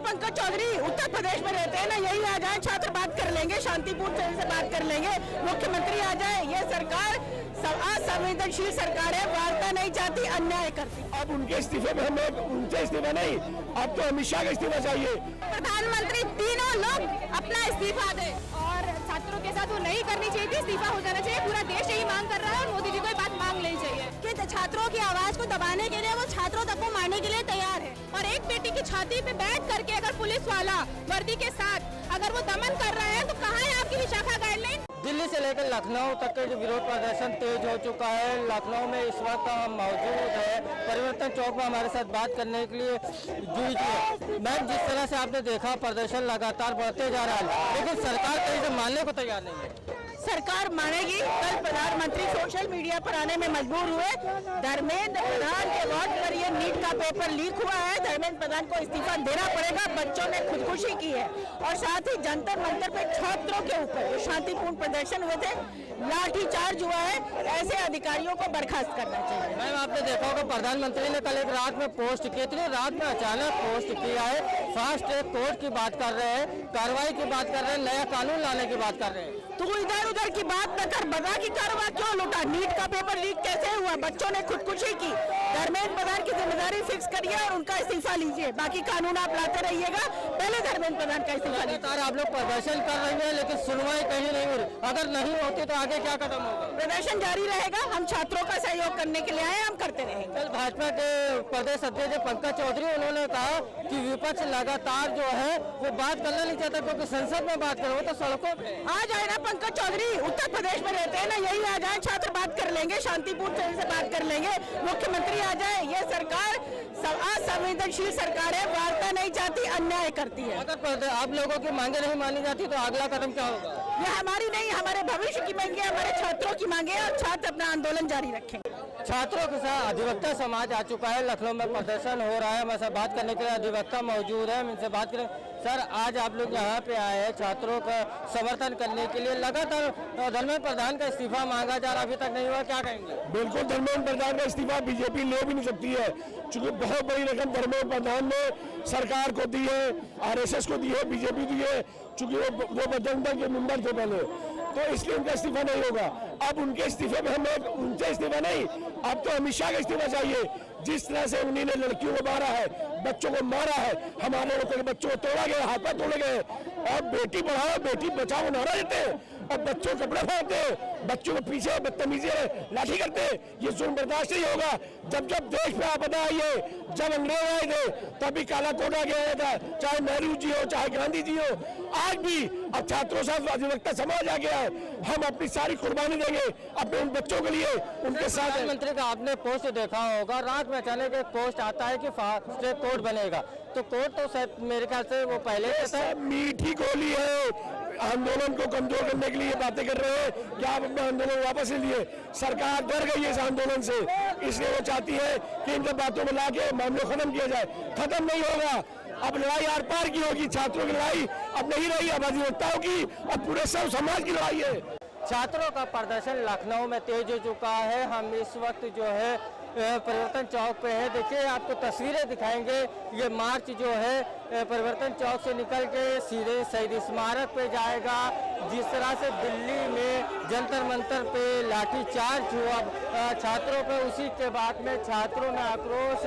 पंकज चौधरी उत्तर प्रदेश में रहते हैं ना, यही आ जाए, छात्र बात कर लेंगे, शांतिपूर्ण से बात कर लेंगे, मुख्यमंत्री आ जाए। ये सरकार असंवेदनशील सरकार है, वार्ता नहीं चाहती, अन्याय करती। अब उनके इस्तीफे में हमें उनसे इस्तीफा नहीं, अब तो अमित शाह का इस्तीफा चाहिए। प्रधानमंत्री तीनों लोग अपना इस्तीफा दे, और छात्रों के साथ वो नहीं करनी चाहिए थी, इस्तीफा हो जाना चाहिए। पूरा देश यही मांग कर रहा है और मोदी जी को बात मांग लेनी चाहिए कि छात्रों की आवाज को दबाने के लिए वो छात्रों तक को मारने के लिए तैयार है। और एक बेटी की छाती पे बैठ करके अगर पुलिस वाला वर्दी के साथ अगर वो दमन कर रहे हैं, तो कहाँ है आपकी विशाखा गाइडलाइन? दिल्ली से लेकर लखनऊ तक के जो विरोध प्रदर्शन तेज हो चुका है। लखनऊ में इस वक्त हम मौजूद है परिवर्तन चौक में, हमारे साथ बात करने के लिए जुड़ी है। मैम, जिस तरह से आपने देखा प्रदर्शन लगातार बढ़ते जा रहा है, लेकिन सरकार कहीं से मानने को तैयार नहीं है। सरकार मानेगी। कल प्रधानमंत्री सोशल मीडिया पर आने में मजबूर हुए। धर्मेंद्र प्रधान के वोट पर ये नीट का पेपर लीक हुआ है, धर्मेंद्र प्रधान को इस्तीफा देना पड़ेगा। बच्चों ने खुदकुशी की है और साथ ही जंतर मंतर पे छात्रों के ऊपर जो शांतिपूर्ण प्रदर्शन हुए थे, लाठीचार्ज हुआ है। ऐसे अधिकारियों को बर्खास्त करना चाहिए। मैम, आपने देखा होगा प्रधानमंत्री ने कल एक रात में पोस्ट की थी, रात में अचानक पोस्ट किया है। फास्ट ट्रैक कोर्ट की बात कर रहे हैं, कार्रवाई की बात कर रहे हैं, नया कानून लाने की बात कर रहे हैं। तो इधर उधर की बात न कर, बता की कार्रवाई क्यों लूटा? नीट का पेपर लीक कैसे हुआ? बच्चों ने खुदकुशी की। धर्मेंद्र प्रधान की जिम्मेदारी फिक्स करिए और उनका इस्तीफा लीजिए। बाकी कानून आप लाते रहिएगा, पहले धर्मेंद्र प्रधान का इस्तीफा लीजिए। आप लोग प्रदर्शन कर रहे हैं, लेकिन सुनवाई कहीं नहीं हो रही। अगर नहीं होती तो आगे क्या कदम होगा? प्रदर्शन जारी रहेगा। हम छात्रों का सहयोग करने के लिए आए, हम करते रहेंगे। कल भाजपा के प्रदेश अध्यक्ष पंकज चौधरी, उन्होंने कहा कि विपक्ष लगातार जो है वो बात करना नहीं चाहता, क्योंकि संसद में बात करो तो सड़कों पे आ जाए ना। पंकज चौधरी उत्तर प्रदेश में रहते हैं ना, यही आ जाए, छात्र बात कर लेंगे, शांतिपूर्ण से बात कर लेंगे, मुख्यमंत्री आ जाए। ये सरकार असंवेदनशील सरकार है, वार्ता नहीं चाहती, अन्याय करती है। अगर आप लोगों की मांगे नहीं मानी जाती तो अगला कदम क्या होगा? ये हमारी नहीं, हमारे भविष्य की मांगे, हमारे छात्रों की मांगे है, और छात्र अपना आंदोलन जारी रखेंगे। छात्रों के साथ अधिवक्ता समाज आ चुका है। लखनऊ में प्रदर्शन हो रहा है, हमारे बात करने के लिए अधिवक्ता मौजूद है, हम इनसे बात करें। सर, आज आप लोग यहाँ पे आए हैं छात्रों का समर्थन करने के लिए। लगातार धर्मेंद्र प्रधान का इस्तीफा मांगा जा रहा, अभी तक नहीं हुआ, क्या कहेंगे? बिल्कुल, धर्मेंद्र प्रधान का इस्तीफा बीजेपी ले भी नहीं सकती है, क्योंकि बहुत बड़ी रकम धर्मेंद्र प्रधान ने सरकार को दी है, आरएसएस को दी है, बीजेपी दी है, चूंकि वो बजरंग के मेंबर थे पहले, तो इसलिए उनका इस्तीफा नहीं होगा। अब उनके इस्तीफे में हमें उनसे इस्तीफा नहीं, अब तो अमित शाह का इस्तीफा चाहिए। जिस तरह से उन्होंने लड़कियों को मारा है, बच्चों को मारा है, हमारे लोगों के बच्चों को तोड़ा गया, हाथ पैर तोड़े गए, और बेटी पढ़ाओ बेटी बचाओ नारा देते हैं, और बच्चों को कपड़े फाड़ते हैं, बच्चों को पीछे बदतमीजी लाठी करते हैं। ये जुल्म बर्दाश्त नहीं होगा। जब जब देश पे आपदा आई है, जब अंग्रेज आए थे, तभी काला कोटा गया था, चाहे नेहरू जी हो, चाहे गांधी जी हो, आज भी अब छात्रों से अधिवक्ता समाज आ गया है। हम अपनी सारी कुर्बानी देंगे अपने उन बच्चों के लिए, उनके साथ। प्रधानमंत्री का आपने पोस्ट देखा होगा, रात में अचानक एक पोस्ट आता है कि फास्ट ट्रैक कोर्ट बनेगा, तो कोर्ट तो शायद मेरे ख्याल से वो पहले था। मीठी गोली है, आंदोलन को कमजोर करने के लिए बातें कर रहे हैं कि आप अपना आंदोलन वापस ले लिए। सरकार डर गई है इस आंदोलन से, इसलिए वो चाहती है कि इन सब बातों में लाके मामले खत्म किया जाए। खत्म नहीं होगा, अब लड़ाई आर पार की होगी। छात्रों की लड़ाई अब नहीं रही, अब अधिवक्ताओं की और पूरे सब समाज की लड़ाई है। छात्रों का प्रदर्शन लखनऊ में तेज हो चुका है। हम इस वक्त जो है परिवर्तन चौक पे है। देखिए, आपको तस्वीरें दिखाएंगे। ये मार्च जो है परिवर्तन चौक से निकल के सीधे शहीद स्मारक पे जाएगा। जिस तरह से दिल्ली में जंतर मंतर पे लाठीचार्ज हुआ छात्रों पे, उसी के बाद में छात्रों ने आक्रोश,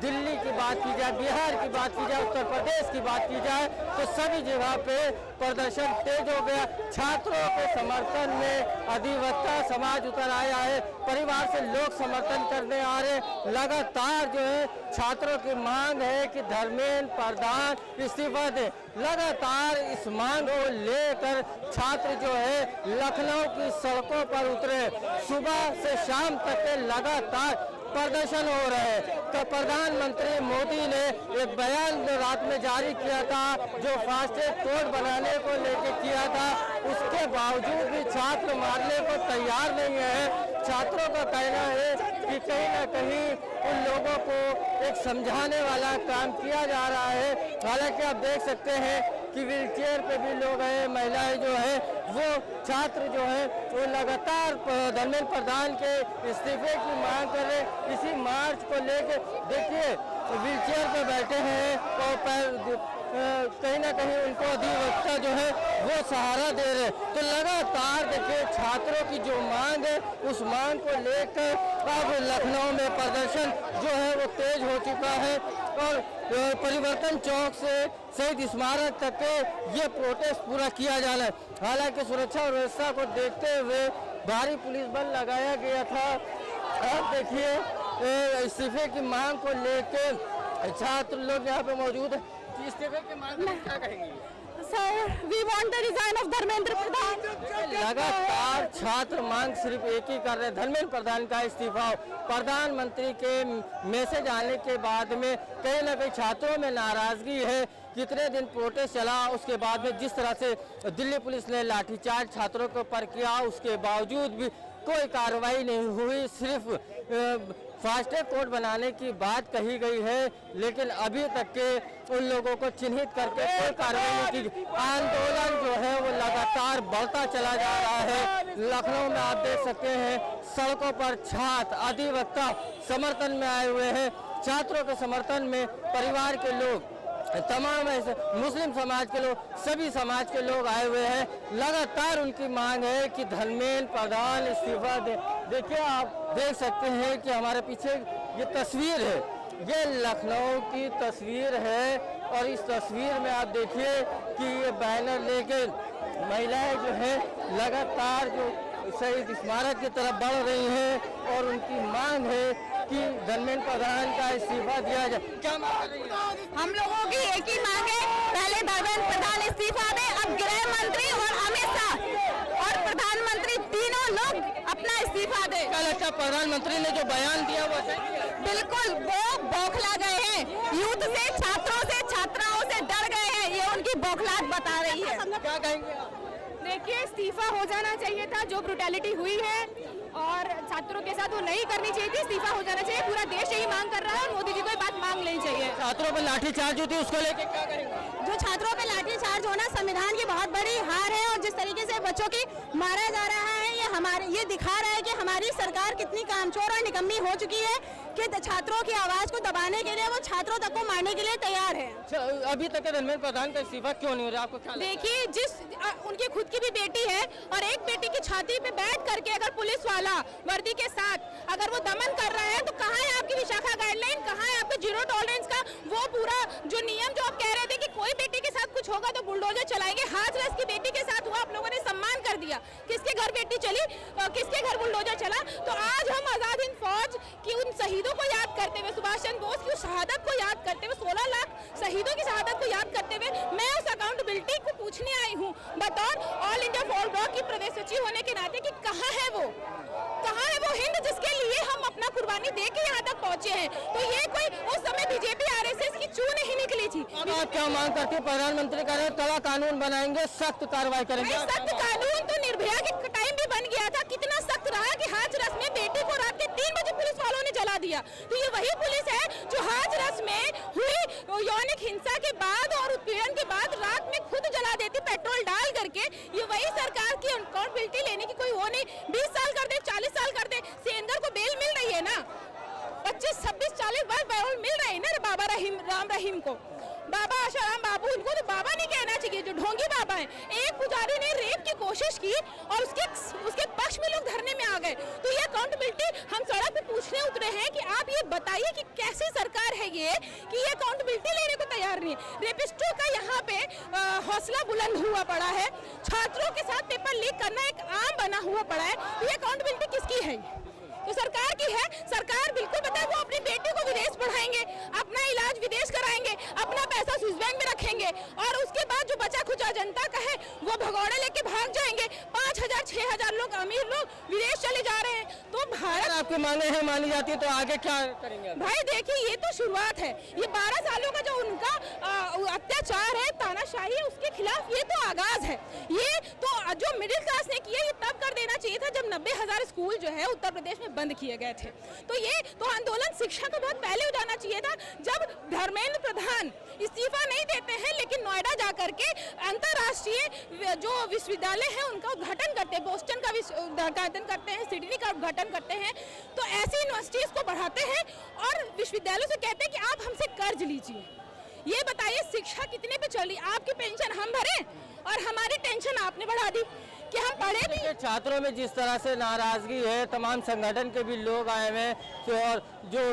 दिल्ली की बात की जाए, बिहार की बात की जाए, उत्तर प्रदेश की बात की जाए, तो सभी जगह पे प्रदर्शन तेज हो गया। छात्रों के समर्थन में अधिवक्ता समाज उतर आया है, परिवार से लोग समर्थन करने आ रहे। लगातार जो है छात्रों की मांग है कि धर्मेंद्र प्रधान इस्तीफा दे। लगातार इस मांग को लेकर छात्र जो है लखनऊ की सड़कों पर उतरे। सुबह से शाम तक के लगातार प्रदर्शन हो रहे हैं। तो प्रधानमंत्री मोदी ने एक बयान रात में जारी किया था, जो फास्ट ट्रैक कोर्ट बनाने को लेकर किया था, उसके बावजूद भी छात्र मानने को तैयार नहीं है। छात्रों का कहना है कि कहीं ना कहीं उन लोगों को एक समझाने वाला काम किया जा रहा है। हालांकि आप देख सकते हैं कि व्हील चेयर पे भी लोग हैं, महिलाएं जो है वो छात्र जो है वो लगातार धर्मेंद्र प्रधान के इस्तीफे की मांग कर रहे। इसी मार्च को लेकर देखिए व्हील चेयर पे बैठे हैं और कहीं ना कहीं उनको अधिवक्ता जो है वो सहारा दे रहे। तो लगातार देखिए छात्रों की जो मांग है उस मांग को लेकर अब लखनऊ में प्रदर्शन जो है वो तेज हो चुका है और परिवर्तन चौक से शहीद स्मारक तक ये प्रोटेस्ट पूरा किया जाना है। हालांकि सुरक्षा और व्यवस्था को देखते हुए भारी पुलिस बल लगाया गया था। अब देखिए इस्तीफे की मांग को लेकर छात्र लोग यहाँ पे मौजूद है। इस्तीफे की मांग में क्या कहेंगे? Sir, we want the resign of Dharmendra Pradhan. लगातार छात्र मांग सिर्फ एक ही कर रहे हैं, धर्मेंद्र प्रधान का इस्तीफा। प्रधानमंत्री के मैसेज आने के बाद में कहीं ना कहीं छात्रों में नाराजगी है। कितने दिन प्रोटेस्ट चला, उसके बाद में जिस तरह से दिल्ली पुलिस ने लाठीचार्ज छात्रों के ऊपर किया, उसके बावजूद भी कोई कार्रवाई नहीं हुई। सिर्फ फास्टैग कोड बनाने की बात कही गई है, लेकिन अभी तक के उन लोगों को चिन्हित करके कोई कार्रवाई नहीं की। आंदोलन जो है वो लगातार बढ़ता चला जा रहा है। लखनऊ में आप देख सकते हैं सड़कों पर छात्र अधिवक्ता समर्थन में आए हुए हैं। छात्रों के समर्थन में परिवार के लोग, तमाम ऐसे मुस्लिम समाज के लोग, सभी समाज के लोग आए हुए हैं। लगातार उनकी मांग है कि धर्मेंद्र प्रधान इस्तीफा दे। देखिए आप देख सकते हैं कि हमारे पीछे ये तस्वीर है, ये लखनऊ की तस्वीर है और इस तस्वीर में आप देखिए कि ये बैनर लेके महिलाएं जो है लगातार जो शहीद स्मारक की तरफ बढ़ रही हैं और उनकी मांग है कि धर्मेंद्र प्रधान का इस्तीफा दिया जाए। क्या मांग कर रही है? हम लोगों की एक ही मांग है, पहले धर्मेंद्र प्रधान इस्तीफा दें, अब गृह मंत्री और अमित शाह और प्रधानमंत्री तीनों लोग अपना इस्तीफा दें। क्या लगता है प्रधानमंत्री ने जो बयान दिया वो बिल्कुल वो बौखला गए हैं, यूथ से, छात्रों से, छात्राओं से डर गए हैं, ये उनकी बौखलाहट बता रही है। क्या कहेंगे आप? देखिए इस्तीफा हो जाना चाहिए था, जो ब्रुटैलिटी हुई है और छात्रों के साथ वो नहीं करनी चाहिए थी, इस्तीफा हो जाना चाहिए। पूरा देश यही मांग कर रहा है और मोदी जी को ये बात मांग लेनी चाहिए। छात्रों पर लाठीचार्ज होती है उसको लेके क्या करेंगे? जो छात्रों पे लाठीचार्ज होना संविधान की बहुत बड़ी हार है और जिस तरीके से बच्चों की मारा जा रहा है ये दिखा रहा है कि हमारी सरकार कितनी कामचोर और निकम्मी हो चुकी है कि छात्रों की आवाज को दबाने के लिए वो छात्रों तक को मारने के लिए तैयार है। अभी तक धर्मेंद्र प्रधान का इस्तीफा क्यों नहीं हो रहा आपको क्या लगता है? देखिए जिस उनकी खुद की भी बेटी है और एक बेटी की छाती पे बैठ करके अगर पुलिस वाला वर्दी के साथ अगर वो दमन कर रहा है तो कहाँ है आपकी विशाखा गाइडलाइन, कहाँ है आपका जीरो टॉलरेंस का वो पूरा जो नियम जो आप कह रहे थे कि कोई बेटी के साथ कुछ होगा तो बुलडोजर चलाएंगे। हाथरस की बेटी के साथ हुआ, आप लोगों ने सम्मान कर दिया। किसके घर बेटी चली, किसके घर बुलडोजर चला? तो आज हम आजाद हिंद फौज की उन शहीदों को याद करते हुए, सुभाष चंद्र बोस की शहादत को याद करते हुए, 16 लाख शहीदों की शहादत को याद करते हुए मैं उस अकाउंटेबिलिटी को पूछने आई हूँ बतौर ऑल इंडिया फॉर ब्लॉक की प्रदेश सचिव होने के नाते कि कहाँ है वो हिंद जिसके लिए हम अपना कुर्बानी दे के यहाँ तक पहुँचे हैं। तो ये कोई उस समय बीजेपी आरएसएस की चू नहीं निकली थी। अब आप क्या मांग करते हैं? प्रधानमंत्री कह रहे हैं कड़ा कानून बनाएंगे, सख्त कार्रवाई करेंगे। सख्त कानून तो निर्भया के टाइम भी बन गया था, कितना सख्त रहा कि हाथरस में बेटी को रात के 3 बजे पुलिस वालों ने जला दिया। तो ये वही पुलिस है जो हाथरस में हुई यौनिक हिंसा के बाद और उत्पीड़न के बाद रात में खुद जला देती पेट्रोल डाल करके। ये वही सरकार की अकाउंटेबिलिटी लेने की कोई वो नहीं। 20 साल कर दे, 40 साल कर दे, सेनगर को बेल मिल रही है ना, 25, 26, 40 बार बेल मिल रही है ना बाबा राम रहीम को, बाबा आशाराम बाबू, उनको तो बाबा नहीं कहना चाहिए, जो ढोंगी बाबा है। एक पुजारी ने रेप की कोशिश की और उसके पक्ष में लोग धरने में आ गए। तो ये अकाउंटेबिलिटी हम सड़क पे पूछने उतरे हैं कि आप ये बताइए कि कैसी सरकार है ये कि ये अकाउंटेबिलिटी लेने को तैयार नहीं है। रेपिस्टों का यहाँ पे हौसला बुलंद हुआ पड़ा है, छात्रों के साथ पेपर लीक करना एक आम बना हुआ पड़ा है। तो ये अकाउंटेबिलिटी किसकी है? तो सरकार की है। सरकार बिल्कुल बताए वो अपनी बेटी को विदेश पढ़ाएंगे, अपना इलाज विदेश कराएंगे, अपना पैसा स्विस बैंक में रखेंगे और उसके बाद जो बचा खुचा जनता का है वो भगौड़े लेके भाग जाएंगे। 5000 6000 लोग अमीर लोग विदेश चले जा रहे हैं। तो भारत आपकी मांगे हैं मानी जाती है तो आगे क्या करेंगे? भाई देखिए ये तो शुरुआत है, ये 12 सालों का जो उनका अत्याचार है, तानाशाही है, उसके खिलाफ ये तो आगाज है। ये तो जो मिडिल क्लास ने किया ये तब कर देना चाहिए था जब 90,000 स्कूल जो है उत्तर प्रदेश में बंद किए गए थे। तो ये तो आंदोलन शिक्षा का बहुत पहले हो जाना चाहिए था, जब धर्मेंद्र प्रधान इस्तीफा नहीं देते हैं लेकिन नोएडा जाकर के अंतर्राष्ट्रीय जो विश्वविद्यालय है उनका उद्घाटन करते हैं, बोस्टन का उद्घाटन करते हैं, सिडनी का उद्घाटन करते हैं। तो ऐसी यूनिवर्सिटीज को बढ़ाते हैं और विश्वविद्यालयों से कहते हैं कि आप हमसे कर्ज लीजिए। ये बताइए शिक्षा कितने पे चली? आपकी पेंशन हम भरे और हमारी टेंशन आपने बढ़ा दी कि हम पढ़े भी। देखिए, छात्रों में जिस तरह से नाराजगी है, तमाम संगठन के भी लोग आए हुए हैं और जो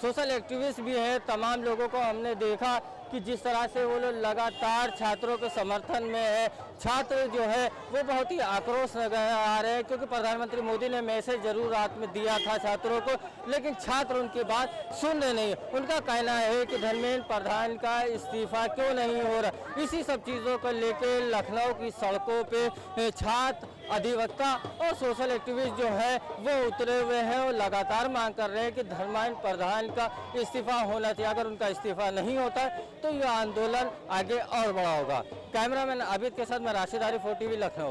सोशल एक्टिविस्ट भी हैं, तमाम लोगों को हमने देखा कि जिस तरह से वो लोग लगातार छात्रों के समर्थन में है। छात्र जो है वो बहुत ही आक्रोश नजर आ रहे हैं, क्योंकि प्रधानमंत्री मोदी ने मैसेज जरूर रात में दिया था छात्रों को, लेकिन छात्र उनकी बात सुन रहे नहीं। उनका कहना है कि धर्मेंद्र प्रधान का इस्तीफा क्यों नहीं हो रहा। इसी सब चीज़ों को लेकर लखनऊ की सड़कों पे छात्र, अधिवक्ता और सोशल एक्टिविस्ट जो है वो उतरे हुए हैं और लगातार मांग कर रहे हैं कि धर्मेंद्र प्रधान का इस्तीफा होना चाहिए। अगर उनका इस्तीफा नहीं होता तो यह आंदोलन आगे और बड़ा होगा। कैमरामैन आबिद के साथ मैं राशिद आरिफ, 4 TV लखनऊ।